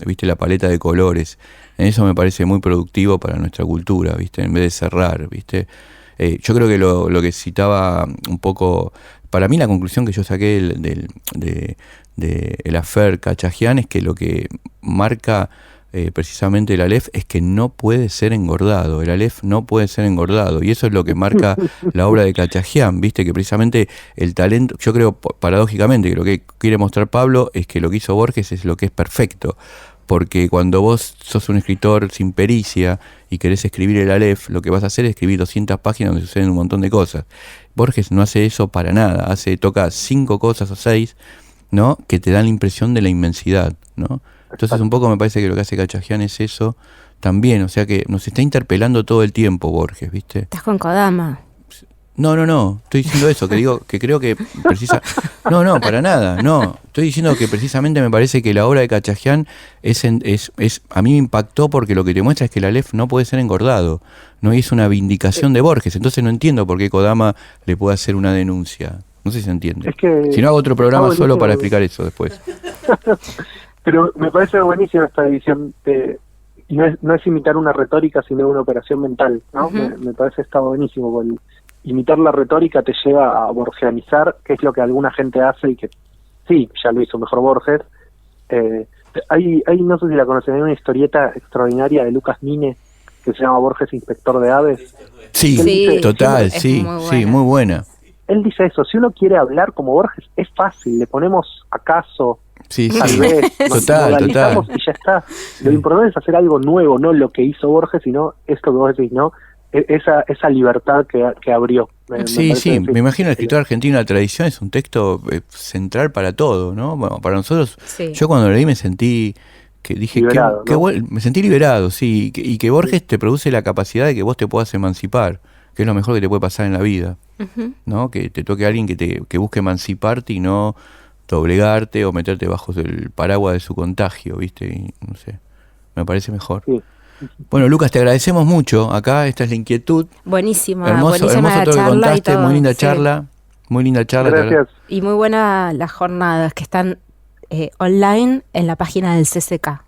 ¿viste? La paleta de colores. En eso me parece muy productivo para nuestra cultura, ¿viste? En vez de cerrar, ¿viste? Yo creo que lo que citaba un poco, para mí la conclusión que yo saqué de el affair Cachajian es que lo que marca precisamente el Aleph es que no puede ser engordado. El Aleph no puede ser engordado, y eso es lo que marca la obra de Cachajian, ¿viste? Que precisamente el talento, yo creo paradójicamente que lo que quiere mostrar Pablo es que lo que hizo Borges es lo que es perfecto. Porque cuando vos sos un escritor sin pericia y querés escribir el Aleph, lo que vas a hacer es escribir 200 páginas donde suceden un montón de cosas. Borges no hace eso para nada, toca 5 cosas o 6, ¿no? Que te dan la impresión de la inmensidad, ¿no? Entonces un poco me parece que lo que hace Cachajian es eso también, o sea que nos está interpelando todo el tiempo Borges, ¿viste? Estás con Kodama. No, estoy diciendo eso, que creo que No, para nada, no. Estoy diciendo que precisamente me parece que la obra de Cachajian a mí me impactó porque lo que te muestra es que el Aleph no puede ser engordado, ¿no? Y es una vindicación de Borges, entonces no entiendo por qué Kodama le puede hacer una denuncia. No sé si se entiende. Si no, hago otro programa solo para explicar eso después. Pero me parece buenísima esta división, y no es imitar una retórica, sino una operación mental, ¿no? Me parece que está buenísimo, porque imitar la retórica te lleva a borgianizar, que es lo que alguna gente hace y que sí, ya lo hizo mejor Borges. Hay no sé si la conocen, hay una historieta extraordinaria de Lucas Mine que se llama Borges Inspector de Aves. Sí, Sí, total, es sí, muy buena. sí, muy buena. Él dice eso, si uno quiere hablar como Borges, es fácil, le ponemos acaso, Sí, tal sí. vez, nos Total, modalizamos total. y ya está. Lo importante es hacer algo nuevo, no lo que hizo Borges, sino esto que vos decís, ¿no? Esa libertad que abrió. Me Sí, parece sí, que me imagino el escritor argentino, la tradición es un texto central para todo, ¿no? Bueno, para nosotros, Sí. yo cuando lo leí me sentí, que dije, Liberado, ¿no? me sentí liberado, sí, y que Borges te produce la capacidad de que vos te puedas emancipar, que es lo mejor que te puede pasar en la vida, ¿no? Que te toque a alguien que busque emanciparte y no doblegarte o meterte bajo el paraguas de su contagio, ¿viste? Y, no sé, me parece mejor. Sí. Bueno, Lucas, te agradecemos mucho. Acá esta es la inquietud. Buenísima, Hermoso buenísima la todo lo que charla y contaste, todo. muy linda Sí. charla. Muy linda charla. Gracias. Y muy buena las jornadas que están online en la página del CCK.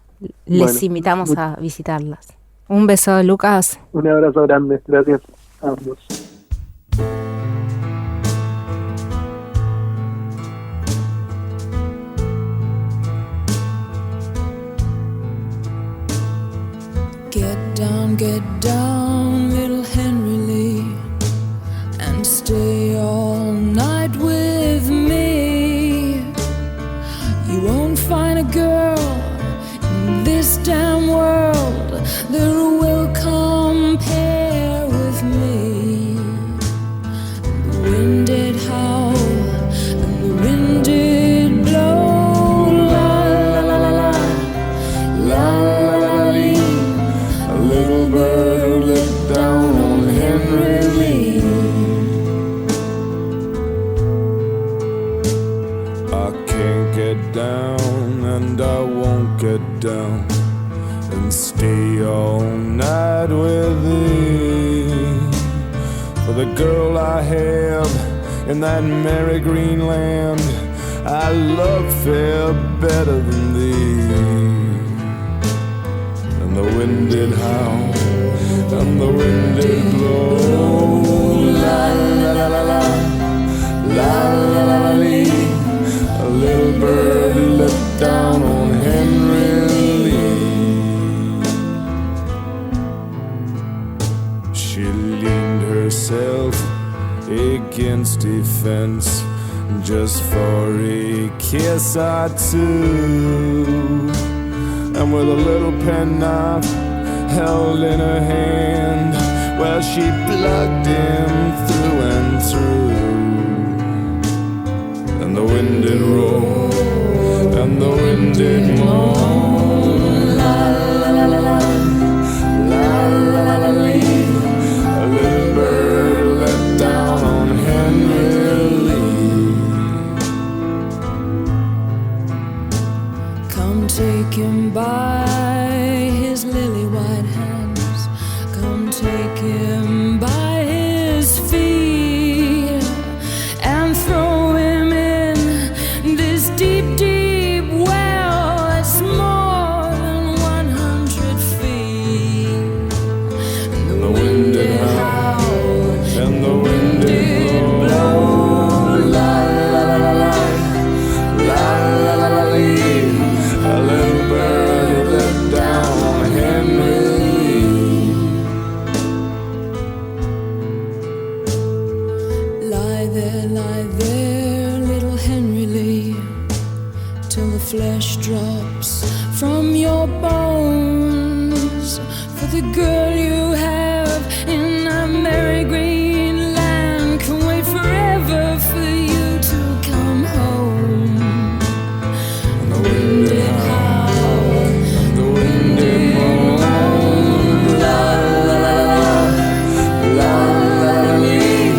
Les Bueno, invitamos a visitarlas. Un beso, Lucas. Un abrazo grande, gracias a ambos. Get down, little Henry Lee, and stay all night with me. You won't find a girl in this damn world that will compare with me. The wind did howl and the wind did blow, la la la la la, la la la lee. A little bird looked down on Henry Lee. I can't get down and I won't get down and stay all night with thee. For the girl I have in that merry green land, I love fair better than thee. And the wind did howl and the wind did blow, la la la la la, la la la la lee. A little bird looked down on Henry Lee. She leaned herself against a fence just for a kiss or two, and with a little penknife held in her hand, well, she plugged him through and through. And the wind did roll, and the wind did moan, la la la la la, la la la la lee. A little bird let down on Henry Lee. Come take him by his lily white hands, come take him by his feet, and throw him in this deep, deep well that's more than 100 feet. And the wind did howl, and the wind did blow, la la la la la, la la la la lee. A little bird let down on Henry Lee. Lie there, little Henry Lee, till the flesh drops from your bones. For the girl you have in that merry green land can wait forever for you to come home. And the wind did howl, and the wind did moan, la la la la, la la la lee.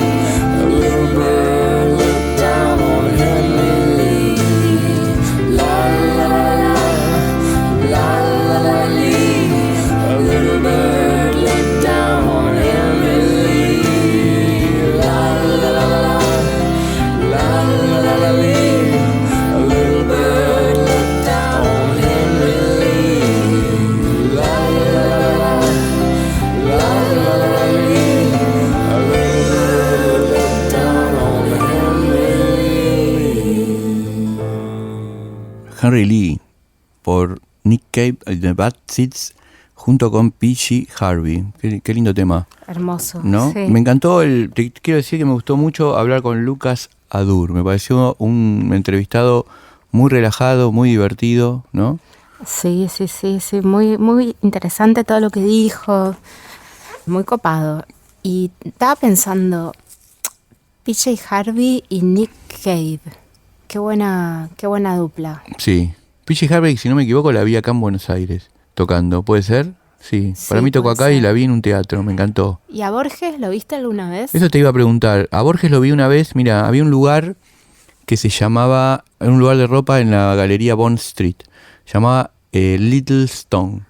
A little bird looked down on Henry Lee, la la la la, la la la lee. A little bird Henry Lee por Nick Cave and the Bad Seeds junto con PG Harvey. Qué lindo tema. Hermoso. ¿No? Sí. Me encantó te quiero decir que me gustó mucho hablar con Lucas Adur. Me pareció un entrevistado muy relajado, muy divertido, ¿no? Sí. Muy, muy interesante todo lo que dijo. Muy copado. Y estaba pensando, PJ Harvey y Nick Cave. Qué buena dupla. Sí. PJ Harvey, si no me equivoco, la vi acá en Buenos Aires tocando. ¿Puede ser? Sí. Para mí tocó acá ser. Y la vi en un teatro. Me encantó. ¿Y a Borges lo viste alguna vez? Eso te iba a preguntar. A Borges lo vi una vez. Mira, había un lugar que se llamaba, en un lugar de ropa en la galería Bond Street. Llamaba Little Stone.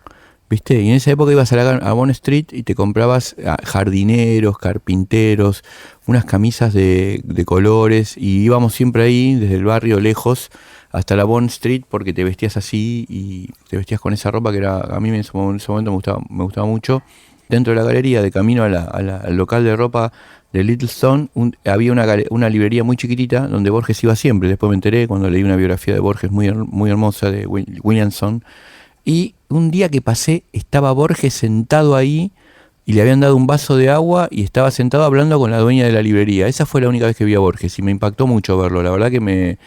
¿Viste? Y en esa época ibas a Bond Street y te comprabas jardineros, carpinteros, unas camisas de colores, y íbamos siempre ahí, desde el barrio lejos, hasta la Bond Street, porque te vestías así y te vestías con esa ropa que era, a mí en ese momento me gustaba mucho. Dentro de la galería, de camino al local de ropa de Little Stone, había una librería muy chiquitita donde Borges iba siempre. Después me enteré cuando leí una biografía de Borges muy hermosa de Williamson. Y un día que pasé, estaba Borges sentado ahí y le habían dado un vaso de agua y estaba sentado hablando con la dueña de la librería. Esa fue la única vez que vi a Borges y me impactó mucho verlo. La verdad que me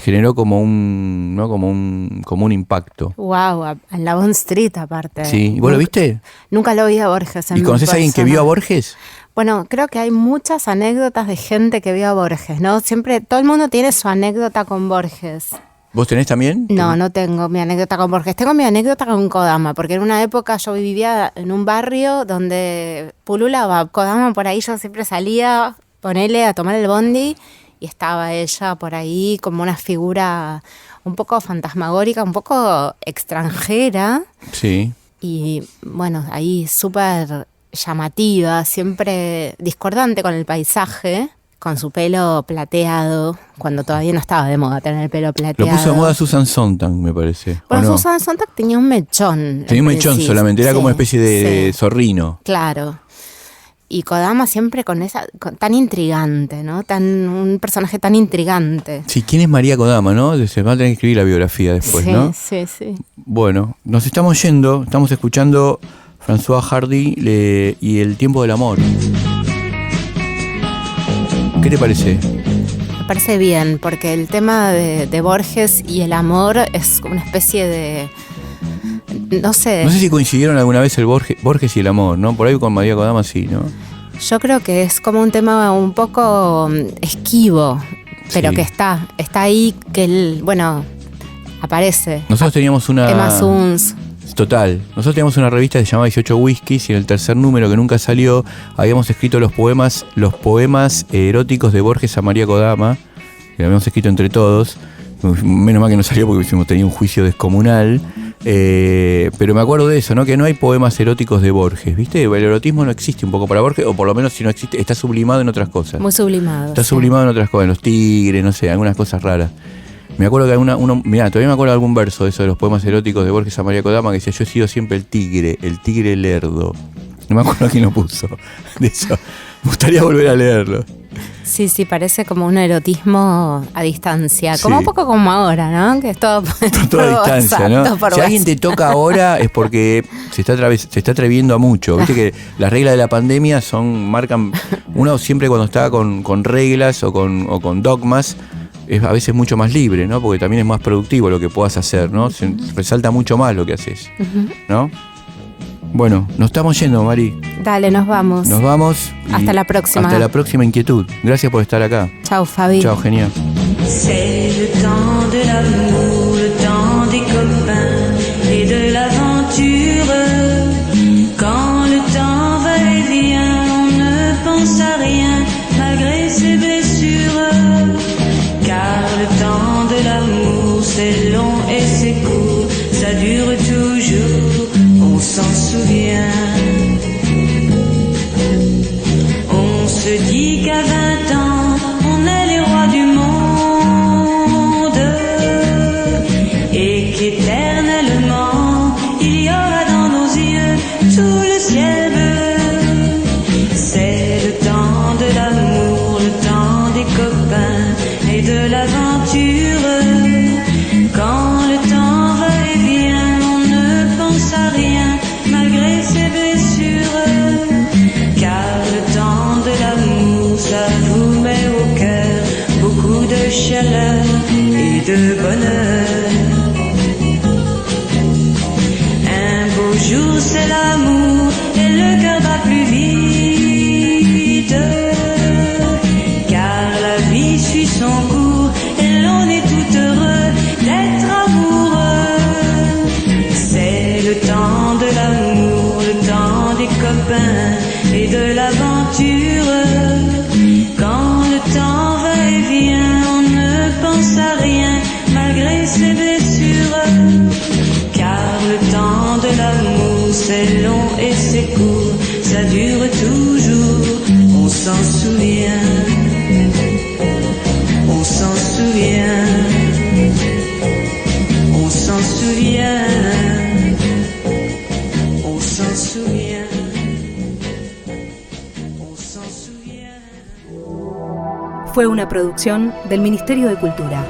generó como un impacto. Wow, en la Bond Street aparte. Sí, ¿y vos lo viste? Nunca lo vi a Borges. ¿Y conocés a alguien que vio a Borges? Bueno, creo que hay muchas anécdotas de gente que vio a Borges, ¿no? Siempre, todo el mundo tiene su anécdota con Borges. ¿Vos tenés también? No tengo mi anécdota con Borges. Tengo mi anécdota con Kodama, porque en una época yo vivía en un barrio donde pululaba Kodama por ahí. Yo siempre salía, ponele, a tomar el bondi y estaba ella por ahí como una figura un poco fantasmagórica, un poco extranjera. Sí. Y bueno, ahí súper llamativa, siempre discordante con el paisaje. Con su pelo plateado, cuando todavía no estaba de moda tener el pelo plateado. Lo puso de moda Susan Sontag, me parece. Bueno, no? Susan Sontag tenía un mechón. Tenía un mechón solamente, era como una especie de zorrino. Claro. Y Kodama siempre tan intrigante, ¿no? Un personaje tan intrigante. Sí, ¿quién es María Kodama, no? Se va a tener que escribir la biografía después, ¿no? Sí. Bueno, nos estamos yendo, estamos escuchando François Hardy y El tiempo del amor. ¿Qué te parece? Me parece bien, porque el tema de Borges y el amor es como una especie de... No sé si coincidieron alguna vez el Borges y el amor, ¿no? Por ahí con María Kodama sí, ¿no? Yo creo que es como un tema un poco esquivo, pero sí. que está ahí, que él, bueno, aparece. Nosotros teníamos una... Emma Suns. Total. Nosotros teníamos una revista que se llamaba 18 Whiskies y en el tercer número, que nunca salió, habíamos escrito los poemas eróticos de Borges a María Kodama, que lo habíamos escrito entre todos. Menos mal que no salió porque tenía un juicio descomunal. Pero me acuerdo de eso, ¿no? Que no hay poemas eróticos de Borges, ¿viste? El erotismo no existe un poco para Borges, o por lo menos si no existe, está sublimado en otras cosas. Muy sublimado. Está sublimado en otras cosas, en los tigres, no sé, algunas cosas raras. Me acuerdo que mirá, todavía me acuerdo de algún verso de eso de los poemas eróticos de Borges a María Kodama que decía: yo he sido siempre el tigre lerdo. No me acuerdo quién lo puso de eso. Me gustaría volver a leerlo. Sí, parece como un erotismo a distancia, sí. Como un poco como ahora, ¿no? Que es todo a distancia, ¿no? Si alguien te toca ahora es porque se está atreviendo a mucho. Viste que las reglas de la pandemia marcan uno siempre cuando está con reglas o con dogmas. Es a veces mucho más libre, ¿no? Porque también es más productivo lo que puedas hacer, ¿no? Se resalta mucho más lo que haces, ¿no? Bueno, nos estamos yendo, Mari. Dale, nos vamos. Nos vamos. Hasta la próxima. Hasta la próxima inquietud. Gracias por estar acá. Chao, Fabi. Chao, genial. C'est le temps de l'amour, le temps des copains et de l'aventure. Quand le temps va et vient, on ne pense à rien malgré ses blessures. Car le temps de l'amour, c'est long et c'est court, ça dure toujours, on s'en souvient. On se dit qu'à 20 ans, on est les rois du monde et qu'éternellement, il y aura dans nos yeux tout le ciel bleu. C'est le temps de l'amour, le temps des copains et de l'aventure. Quand le de bonheur. Un beau jour c'est l'amour et le cœur bat plus vite, car la vie suit son cours et l'on est tout heureux d'être amoureux. C'est le temps de l'amour, le temps des copains et de l'aventure. Quand le temps va et vient, on ne pense à rien malgré ses blessures. Car le temps de l'amour c'est long et c'est court, ça dure toujours, on s'en souvient, on s'en souvient, on s'en souvient, on s'en souvient, on s'en souvient. Fue una producción del Ministerio de Cultura.